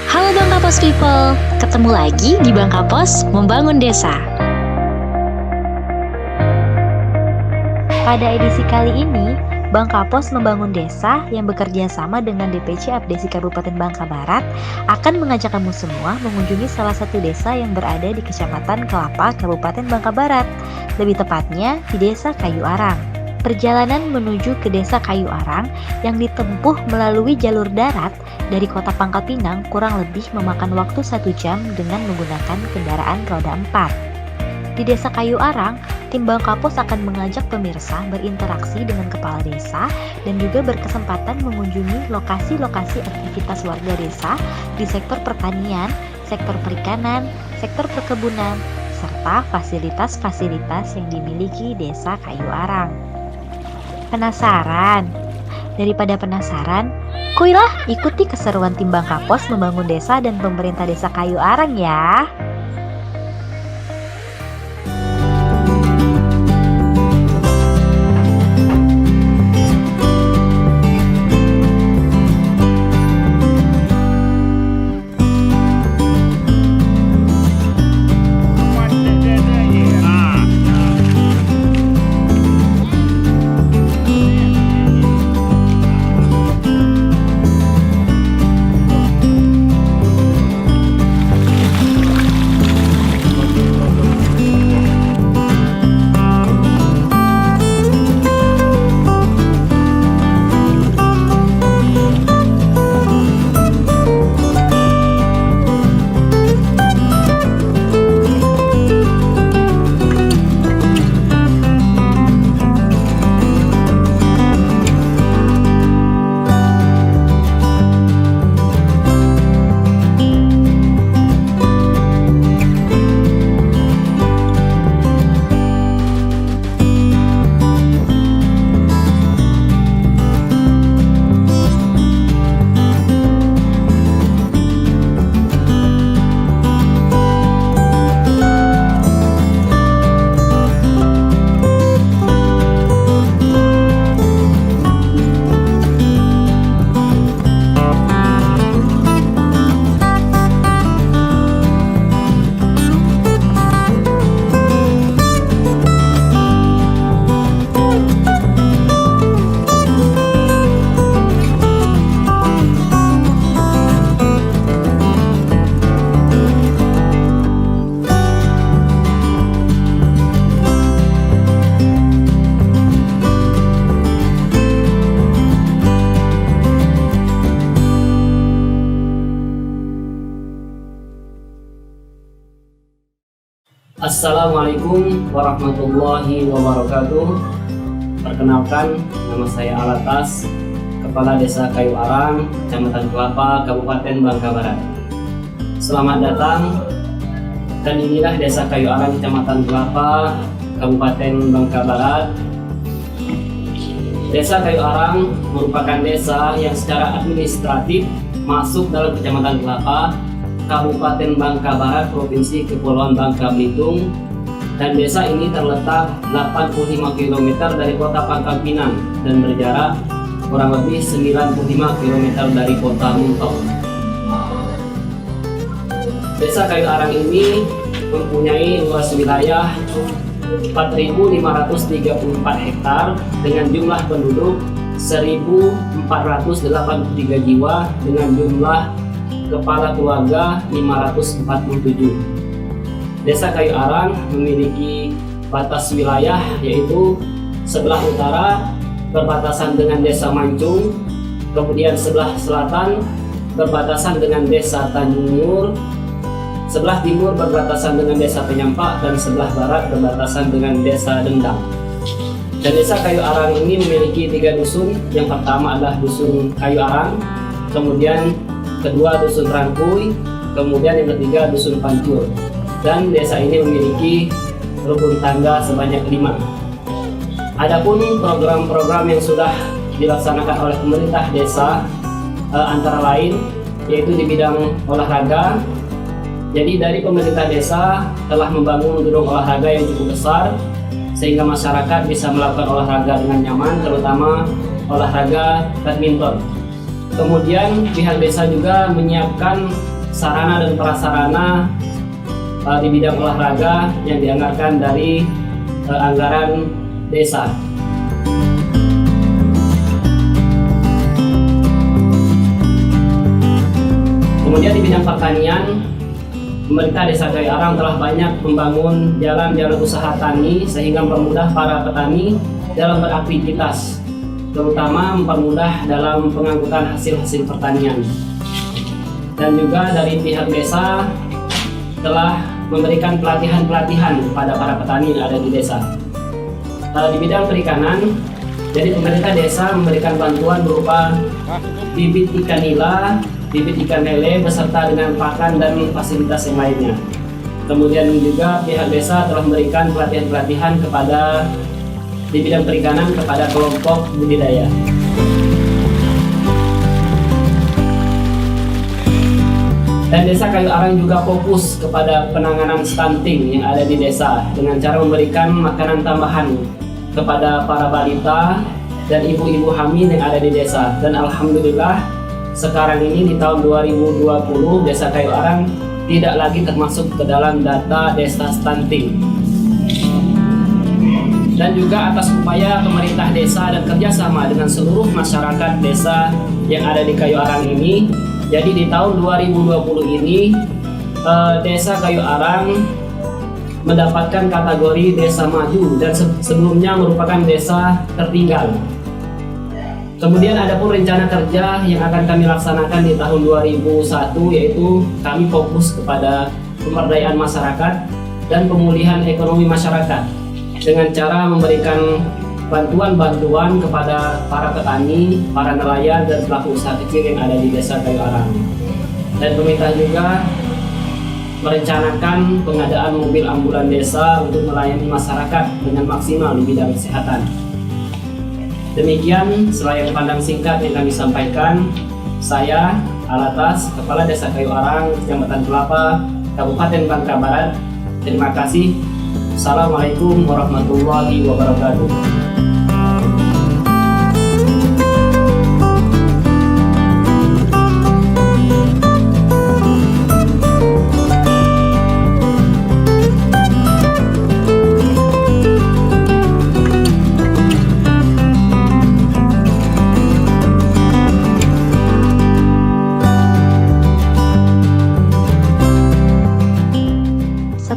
Halo Bangkapos People, ketemu lagi di Bangkapos Membangun Desa. Pada edisi kali ini, Bangkapos Membangun Desa yang bekerja sama dengan DPC Abdesi Kabupaten Bangka Barat akan mengajak kamu semua mengunjungi salah satu desa yang berada di Kecamatan Kelapa, Kabupaten Bangka Barat, lebih tepatnya di Desa Kayu Arang. Perjalanan menuju ke Desa Kayu Arang yang ditempuh melalui jalur darat dari Kota Pangkal Pinang kurang lebih memakan waktu 1 jam dengan menggunakan kendaraan roda 4. Di Desa Kayu Arang, tim Bangkapos akan mengajak pemirsa berinteraksi dengan kepala desa dan juga berkesempatan mengunjungi lokasi-lokasi aktivitas warga desa di sektor pertanian, sektor perikanan, sektor perkebunan, serta fasilitas-fasilitas yang dimiliki Desa Kayu Arang. Penasaran? Daripada penasaran, kuilah ikuti keseruan tim Bangkapos Membangun Desa dan pemerintah Desa Kayu Arang ya. Assalamualaikum warahmatullahi wabarakatuh. Perkenalkan, nama saya Alatas, Kepala Desa Kayu Arang, Kecamatan Kelapa, Kabupaten Bangka Barat. Selamat datang, dan inilah Desa Kayu Arang, Kecamatan Kelapa, Kabupaten Bangka Barat. Desa Kayu Arang merupakan desa yang secara administratif masuk dalam Kecamatan Kelapa, Kabupaten Bangka Barat, Provinsi Kepulauan Bangka Belitung, dan desa ini terletak 85 km dari Kota Pangkal Pinang dan berjarak kurang lebih 95 km dari Kota Muntok. Desa Kayu Arang ini mempunyai luas wilayah 4.534 hektar dengan jumlah penduduk 1.483 jiwa dengan jumlah kepala keluarga 547. Desa Kayu Arang memiliki batas wilayah yaitu sebelah utara berbatasan dengan Desa Mancung, kemudian sebelah selatan berbatasan dengan Desa Tanjung Mur, sebelah timur berbatasan dengan Desa Penyampak, dan sebelah barat berbatasan dengan Desa Dendang. Dan Desa Kayu Arang ini memiliki 3 dusun. Yang pertama adalah Dusun Kayu Arang, kemudian kedua Dusun Rangkuy, kemudian yang ketiga Dusun Pancur. Dan desa ini memiliki rukun tangga sebanyak 5. Adapun program-program yang sudah dilaksanakan oleh pemerintah desa antara lain yaitu di bidang olahraga. Jadi dari pemerintah desa telah membangun gedung olahraga yang cukup besar sehingga masyarakat bisa melakukan olahraga dengan nyaman, terutama olahraga badminton. Kemudian pihak desa juga menyiapkan sarana dan prasarana di bidang olahraga yang dianggarkan dari anggaran desa. Kemudian di bidang pertanian, pemerintah Desa Kayu Arang telah banyak membangun jalan-jalan usaha tani sehingga mempermudah para petani dalam beraktivitas, terutama mempermudah dalam pengangkutan hasil-hasil pertanian. Dan juga dari pihak desa telah memberikan pelatihan-pelatihan kepada para petani yang ada di desa. Di bidang perikanan, jadi pemerintah desa memberikan bantuan berupa bibit ikan nila, bibit ikan lele beserta dengan pakan dan fasilitas yang lainnya. Kemudian juga pihak desa telah memberikan pelatihan-pelatihan kepada di bidang perikanan kepada kelompok budidaya. Dan Desa Kayu Arang juga fokus kepada penanganan stunting yang ada di desa dengan cara memberikan makanan tambahan kepada para balita dan ibu-ibu hamil yang ada di desa. Dan alhamdulillah sekarang ini di tahun 2020 Desa Kayu Arang tidak lagi termasuk ke dalam data desa stunting. Dan juga atas upaya pemerintah desa dan kerjasama dengan seluruh masyarakat desa yang ada di Kayu Arang ini, jadi di tahun 2020 ini Desa Kayu Arang mendapatkan kategori desa maju dan sebelumnya merupakan desa tertinggal. Kemudian ada pun rencana kerja yang akan kami laksanakan di tahun 2001, yaitu kami fokus kepada pemberdayaan masyarakat dan pemulihan ekonomi masyarakat dengan cara memberikan bantuan-bantuan kepada para petani, para nelayan, dan pelaku usaha kecil yang ada di Desa Kayu Arang. Dan pemerintah juga merencanakan pengadaan mobil ambulan desa untuk melayani masyarakat dengan maksimal di bidang kesehatan. Demikian selayar pandang singkat yang kami sampaikan. Saya Alatas, Kepala Desa Kayu Arang, Kecamatan Kelapa, Kabupaten Bangka Barat. Terima kasih. Assalamualaikum warahmatullahi wabarakatuh.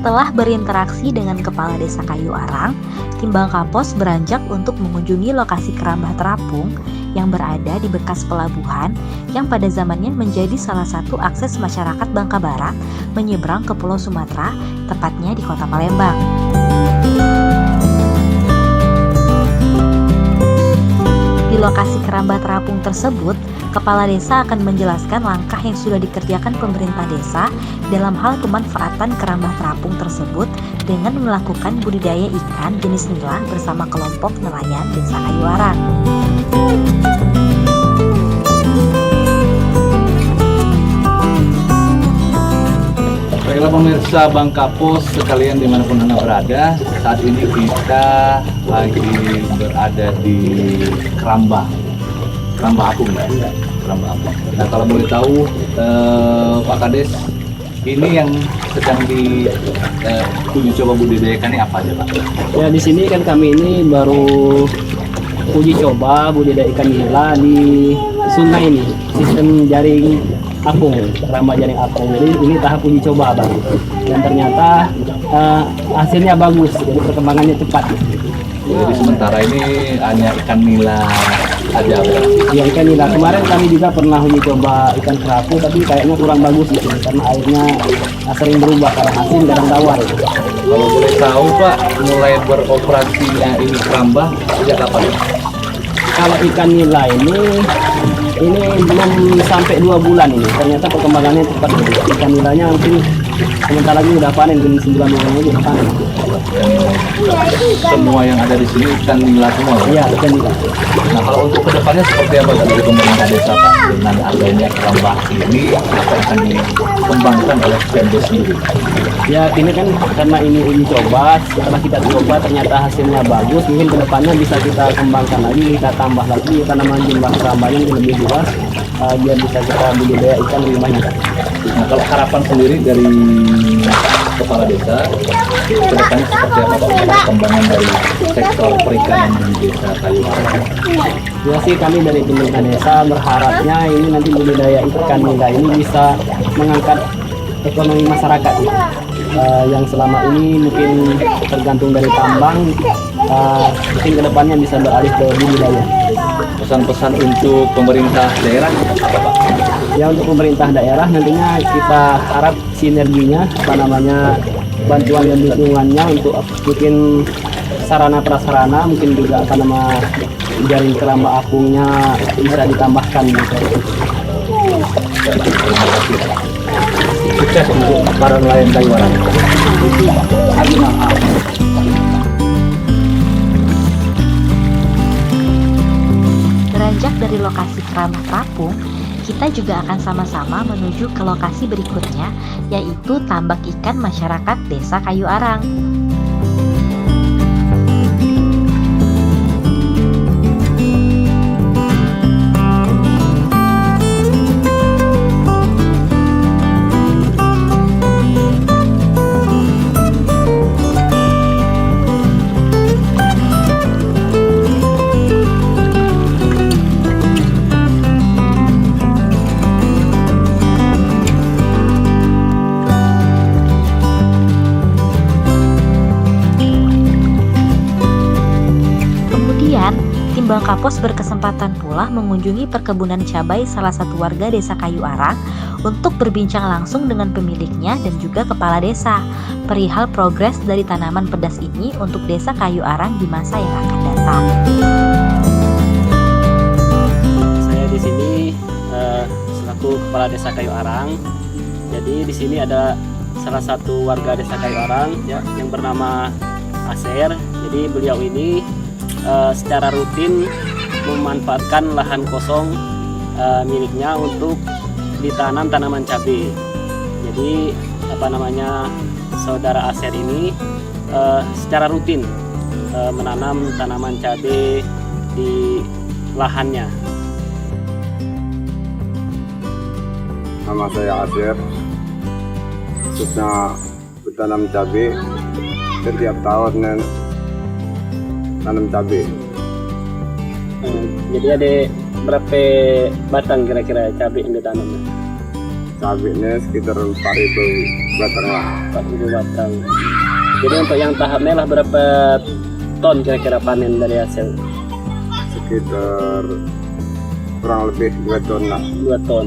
Setelah berinteraksi dengan Kepala Desa Kayu Arang, tim Bangkapos beranjak untuk mengunjungi lokasi kerambah terapung yang berada di bekas pelabuhan yang pada zamannya menjadi salah satu akses masyarakat Bangka Barat menyeberang ke Pulau Sumatera, tepatnya di Kota Palembang. Di lokasi kerambah terapung tersebut, Kepala Desa akan menjelaskan langkah yang sudah dikerjakan pemerintah desa dalam hal pemanfaatan kerambah terapung tersebut dengan melakukan budidaya ikan jenis nila bersama kelompok nelayan Desa Kayu Arang. Baiklah pemirsa Bangkapos sekalian dimanapun Anda berada, saat ini kita lagi berada di kerambah apung ya. Kerambah apung. Nah kalau boleh tahu Pak Kades, ini yang sedang uji coba budidayakan ini apa aja Pak? Ya di sini kan kami ini baru uji coba budidaya ikan nila di sungai ini, sistem jaring apung, kerambah jaring apung. Jadi ini tahap uji coba Bang. Dan ternyata hasilnya bagus, jadi perkembangannya cepat. Jadi sementara ini hanya ikan nila aja Pak? Ya ikan nila. Kemarin kami juga pernah uji coba ikan kerapu, tapi kayaknya kurang bagus gitu, karena airnya sering berubah, kadang asin, kadang tawar. Kalau boleh tahu Pak, mulai beroperasinya ini kerambah sejak kapan? Kalau ikan nila ini belum sampai 2 bulan ini. Ternyata perkembangannya cepat gitu. Ikan nilanya mungkin sebentar lagi udah panen, di sebulan lagi udah panen. Semua yang ada di sini ikan nila semua. Iya, ikan nila. Nah, kalau untuk kedepannya seperti apa dari pemerintah desa Pak? Dengan adanya kerambah ini, apa yang akan dikembangkan oleh PMD sendiri? Ya ini kan karena ini uji coba, setelah kita coba ternyata hasilnya bagus, mungkin kedepannya bisa kita kembangkan lagi, kita tambah lagi tanaman jumlah kerambahnya yang lebih luas, biar bisa kita budidaya ikan lebih banyak. Nah, kalau harapan sendiri dari kepala desa, kedepannya seperti apa Pak untuk perkembangan dari sektor perikanan di desa Kayu Arang? Ya sih kami dari pemerintah desa berharapnya ini nanti budidaya ikan nila ini bisa mengangkat ekonomi masyarakat gitu. Yang selama ini mungkin tergantung dari tambang, mungkin kedepannya bisa beralih ke budidaya. Pesan-pesan untuk pemerintah daerah apa Pak? Ya untuk pemerintah daerah nantinya kita harap sinerginya, bantuan dan dukungannya untuk mungkin sarana prasarana, mungkin juga jaring keramba apungnya bisa ditambahkan gitu. Terima kasih. Sukses untuk para nelayan Kayu Arang. Beranjak dari lokasi kerambah terapung, kita juga akan sama-sama menuju ke lokasi berikutnya, yaitu tambak ikan masyarakat Desa Kayu Arang. Tim Bangkapos berkesempatan pula mengunjungi perkebunan cabai salah satu warga Desa Kayu Arang untuk berbincang langsung dengan pemiliknya dan juga kepala desa perihal progres dari tanaman pedas ini untuk Desa Kayu Arang di masa yang akan datang. Saya di sini selaku kepala Desa Kayu Arang. Jadi di sini ada salah satu warga Desa Kayu Arang ya, yang bernama Aser. Jadi beliau ini secara rutin memanfaatkan lahan kosong miliknya untuk ditanam tanaman cabai. Jadi saudara Aser ini secara rutin menanam tanaman cabai di lahannya. Nama saya Aser, khususnya bertanam cabai. Setiap tahun tanam cabai. Jadi ada berapa batang kira-kira cabai yang ditanam? Cabainya sekitar 4.000 batang lah. 4.000 batang. Jadi untuk yang tahapnya lah berapa ton kira-kira panen dari hasil? Sekitar kurang lebih 2 ton lah. 2 ton.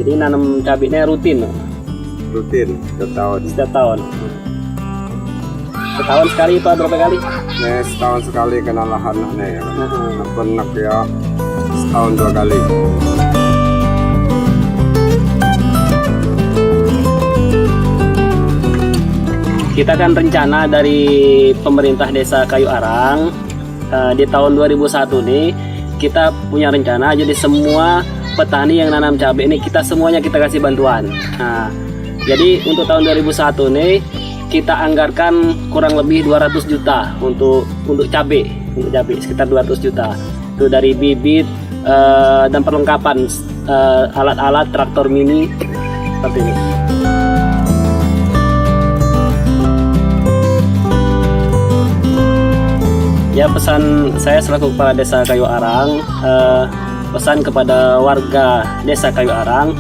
Jadi nanam cabainya rutin? Rutin setiap tahun. Setiap tahun. Setahun sekali Pak, berapa kali? Nah, setahun sekali kena lahannya ya. Penak ya, setahun 2 kali. Kita kan rencana dari pemerintah Desa Kayu Arang di tahun 2001 nih, kita punya rencana jadi semua petani yang nanam cabai ini semuanya kita kasih bantuan. Nah, jadi untuk tahun 2001 nih kita anggarkan kurang lebih 200 juta untuk cabai, sekitar 200 juta. Itu dari bibit dan perlengkapan alat-alat traktor mini seperti ini. Ya, pesan saya selaku kepala Desa Kayu Arang, pesan kepada warga Desa Kayu Arang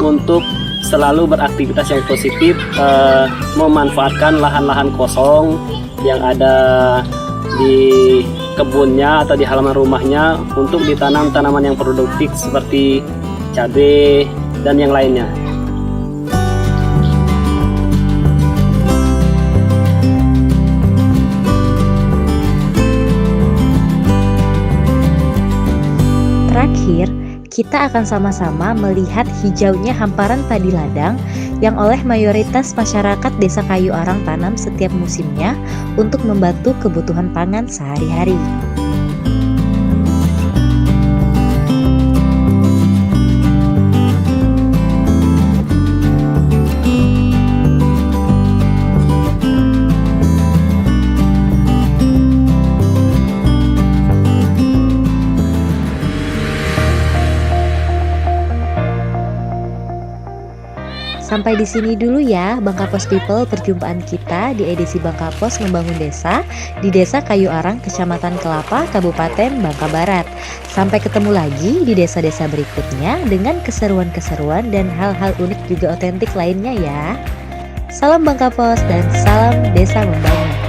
untuk selalu beraktivitas yang positif, memanfaatkan lahan-lahan kosong yang ada di kebunnya atau di halaman rumahnya untuk ditanam tanaman yang produktif seperti cabai dan yang lainnya. Terakhir, kita akan sama-sama melihat hijaunya hamparan padi ladang yang oleh mayoritas masyarakat Desa Kayu Arang tanam setiap musimnya untuk membantu kebutuhan pangan sehari-hari. Sampai di sini dulu ya Bangkapos People, perjumpaan kita di edisi Bangkapos Membangun Desa di Desa Kayu Arang, Kecamatan Kelapa, Kabupaten Bangka Barat. Sampai ketemu lagi di desa-desa berikutnya dengan keseruan-keseruan dan hal-hal unik juga otentik lainnya ya. Salam Bangkapos dan salam Desa Membangun.